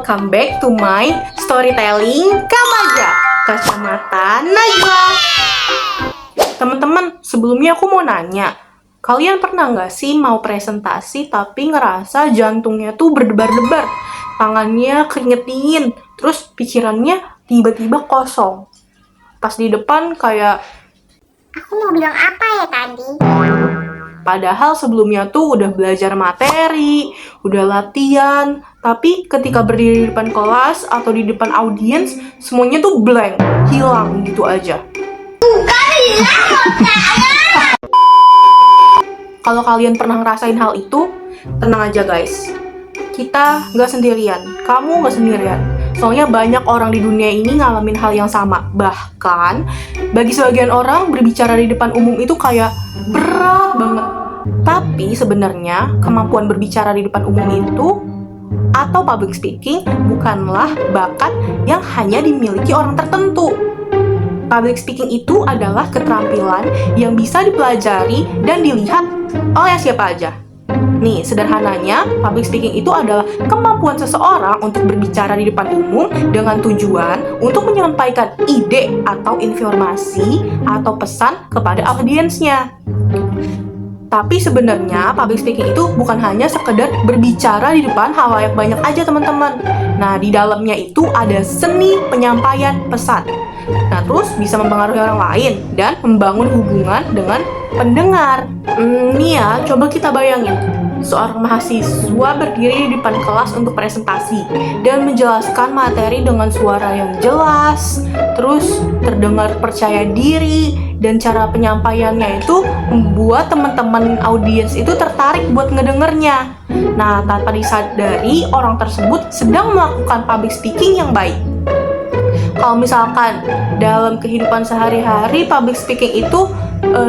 welcome back to my storytelling Kamaja Kacamata Najwa. Teman-teman, sebelumnya aku mau nanya, kalian pernah nggak sih mau presentasi tapi ngerasa jantungnya tuh berdebar-debar, tangannya keringet dingin, terus pikirannya tiba-tiba kosong? Pas di depan kayak, aku mau bilang apa ya tadi? padahal sebelumnya tuh udah belajar materi, udah latihan, tapi ketika berdiri di depan kelas atau di depan audiens, semuanya tuh blank, hilang gitu aja. Kalau kalian pernah ngerasain hal itu, tenang aja guys. Kita nggak sendirian, kamu nggak sendirian. Soalnya banyak orang di dunia ini ngalamin hal yang sama. Bahkan, bagi sebagian orang berbicara di depan umum itu kayak berat banget. Tapi sebenarnya kemampuan berbicara di depan umum itu atau public speaking bukanlah bakat yang hanya dimiliki orang tertentu. Public speaking itu adalah keterampilan yang bisa dipelajari dan dilihat oleh siapa aja. Nih, sederhananya, public speaking itu adalah kemampuan seseorang untuk berbicara di depan umum dengan tujuan untuk menyampaikan ide atau informasi atau pesan kepada audiensnya. Tapi sebenarnya public speaking itu bukan hanya sekedar berbicara di depan halayak banyak aja teman-teman. Nah, di dalamnya itu ada seni penyampaian pesan. Nah, terus bisa mempengaruhi orang lain dan membangun hubungan dengan pendengar. Nih ya, coba kita bayangin. Seorang mahasiswa berdiri di depan kelas untuk presentasi dan menjelaskan materi dengan suara yang jelas, terus terdengar percaya diri, dan cara penyampaiannya itu membuat teman-teman audiens itu tertarik buat ngedengernya. Nah, tanpa disadari, orang tersebut sedang melakukan public speaking yang baik. Kalau misalkan dalam kehidupan sehari-hari, public speaking itu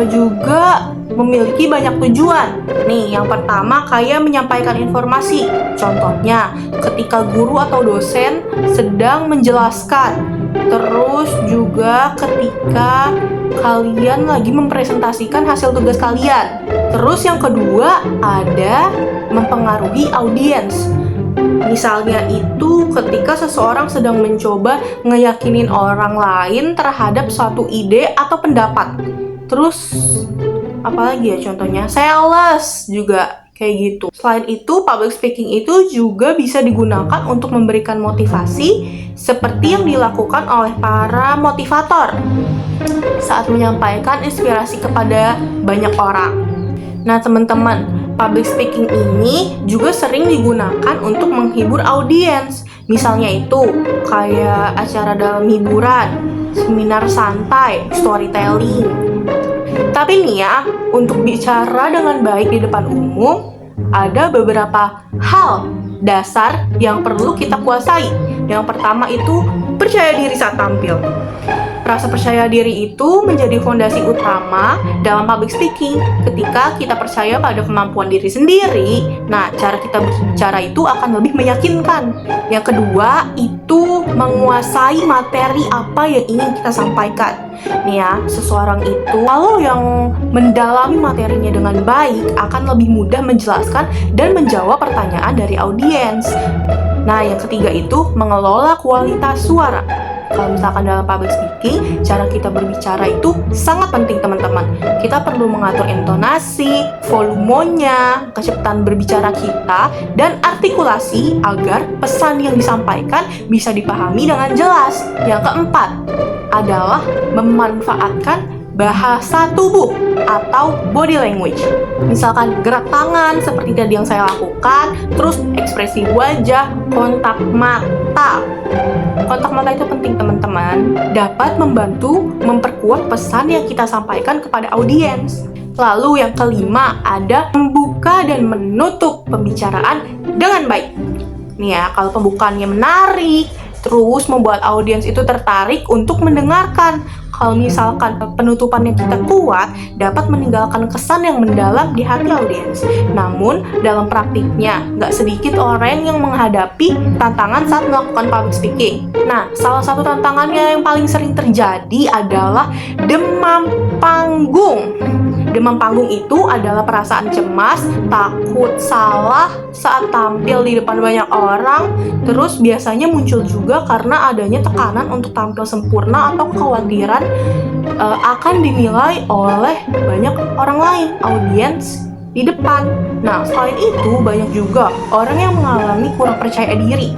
juga memiliki banyak tujuan. Nih, yang pertama kayak menyampaikan informasi. Contohnya, ketika guru atau dosen sedang menjelaskan. Terus juga ketika kalian lagi mempresentasikan hasil tugas kalian. Terus yang kedua ada mempengaruhi audiens. Misalnya itu ketika seseorang sedang mencoba ngeyakinin orang lain terhadap suatu ide atau pendapat. Terus apalagi ya contohnya? Sales juga kayak gitu. Selain itu, public speaking itu juga bisa digunakan untuk memberikan motivasi seperti yang dilakukan oleh para motivator saat menyampaikan inspirasi kepada banyak orang. Nah, teman-teman, public speaking ini juga sering digunakan untuk menghibur audiens. Misalnya itu kayak acara dalam hiburan, seminar santai, storytelling. Tapi nih ya, untuk bicara dengan baik di depan umum, ada beberapa hal dasar yang perlu kita kuasai. Yang pertama itu percaya diri saat tampil. Rasa percaya diri itu menjadi fondasi utama dalam public speaking. Ketika kita percaya pada kemampuan diri sendiri, nah cara kita berbicara itu akan lebih meyakinkan. Yang kedua itu menguasai materi apa yang ingin kita sampaikan. Nih ya, seseorang itu kalau yang mendalami materinya dengan baik akan lebih mudah menjelaskan dan menjawab pertanyaan dari audiens. Nah, yang ketiga itu mengelola kualitas suara. Kalau misalkan dalam public speaking, cara kita berbicara itu sangat penting teman-teman. Kita perlu mengatur intonasi, volumenya, kecepatan berbicara kita, dan artikulasi agar pesan yang disampaikan bisa dipahami dengan jelas. Yang keempat adalah memanfaatkan bahasa tubuh atau body language. Misalkan gerak tangan seperti tadi yang saya lakukan, terus ekspresi wajah, kontak mata. Kontak mata itu penting teman-teman, dapat membantu memperkuat pesan yang kita sampaikan kepada audiens. Lalu yang kelima ada membuka dan menutup pembicaraan dengan baik. Nih ya, kalau pembukaannya menarik, terus membuat audiens itu tertarik untuk mendengarkan. kalau misalkan penutupannya kita kuat, dapat meninggalkan kesan yang mendalam di hati audiens. Namun, dalam praktiknya, nggak sedikit orang yang menghadapi tantangan saat melakukan public speaking. Nah, salah satu tantangannya yang paling sering terjadi adalah demam panggung. Demam panggung itu adalah perasaan cemas, takut salah saat tampil di depan banyak orang. Terus biasanya muncul juga karena adanya tekanan untuk tampil sempurna atau kekhawatiran akan dinilai oleh banyak orang lain, audiens di depan. Nah, selain itu banyak juga orang yang mengalami kurang percaya diri.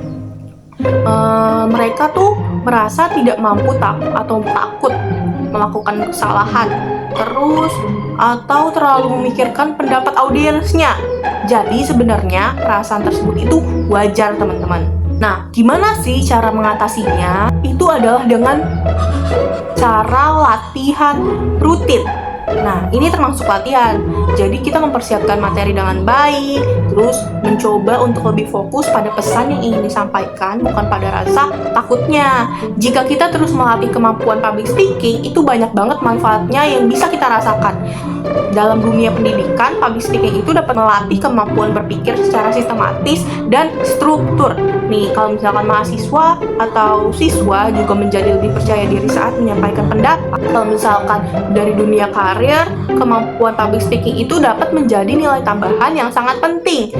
Mereka tuh merasa tidak mampu atau takut melakukan kesalahan, terus atau terlalu memikirkan pendapat audiensnya. Jadi sebenarnya perasaan tersebut itu wajar, teman-teman. Nah, gimana sih cara mengatasinya? Itu adalah dengan cara latihan rutin. Nah, ini termasuk latihan. Jadi kita mempersiapkan materi dengan baik, terus mencoba untuk lebih fokus pada pesan yang ingin disampaikan, bukan pada rasa takutnya. Jika kita terus melatih kemampuan public speaking, itu banyak banget manfaatnya yang bisa kita rasakan. Dalam dunia pendidikan, public speaking itu dapat melatih kemampuan berpikir secara sistematis dan struktur. Nih, kalau misalkan mahasiswa atau siswa juga menjadi lebih percaya diri saat menyampaikan pendapat. Kalau misalkan dari dunia karir, kemampuan public speaking itu dapat menjadi nilai tambahan yang sangat penting.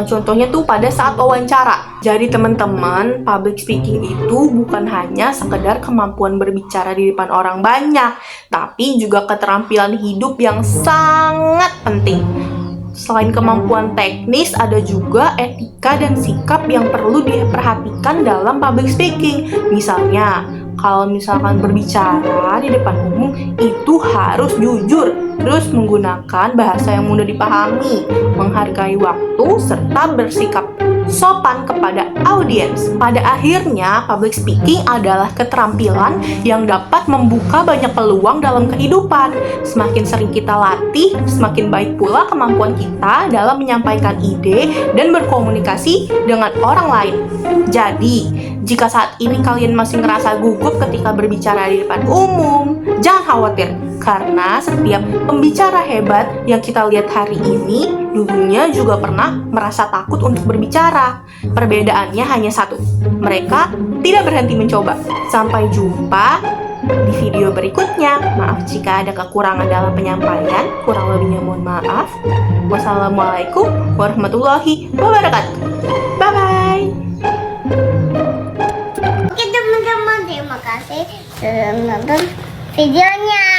Contohnya tuh pada saat wawancara. Jadi teman-teman, public speaking itu bukan hanya sekedar kemampuan berbicara di depan orang banyak, tapi juga keterampilan hidup yang sangat penting. Selain kemampuan teknis, ada juga etika dan sikap yang perlu diperhatikan dalam public speaking. Misalnya, kalau misalkan berbicara di depan umum, itu harus jujur, terus menggunakan bahasa yang mudah dipahami, menghargai waktu, serta bersikap sopan kepada audiens. Pada akhirnya, public speaking adalah keterampilan yang dapat membuka banyak peluang dalam kehidupan. Semakin sering kita latih, semakin baik pula kemampuan kita dalam menyampaikan ide dan berkomunikasi dengan orang lain. Jadi, jika saat ini kalian masih ngerasa gugup ketika berbicara di depan umum, jangan khawatir, karena setiap pembicara hebat yang kita lihat hari ini dulunya juga pernah merasa takut untuk berbicara. Perbedaannya hanya satu, mereka tidak berhenti mencoba. Sampai jumpa di video berikutnya. Maaf jika ada kekurangan dalam penyampaian, kurang lebihnya mohon maaf. Wassalamualaikum warahmatullahi wabarakatuh. Bye-bye. Oke teman-teman, terima kasih sudah menonton videonya.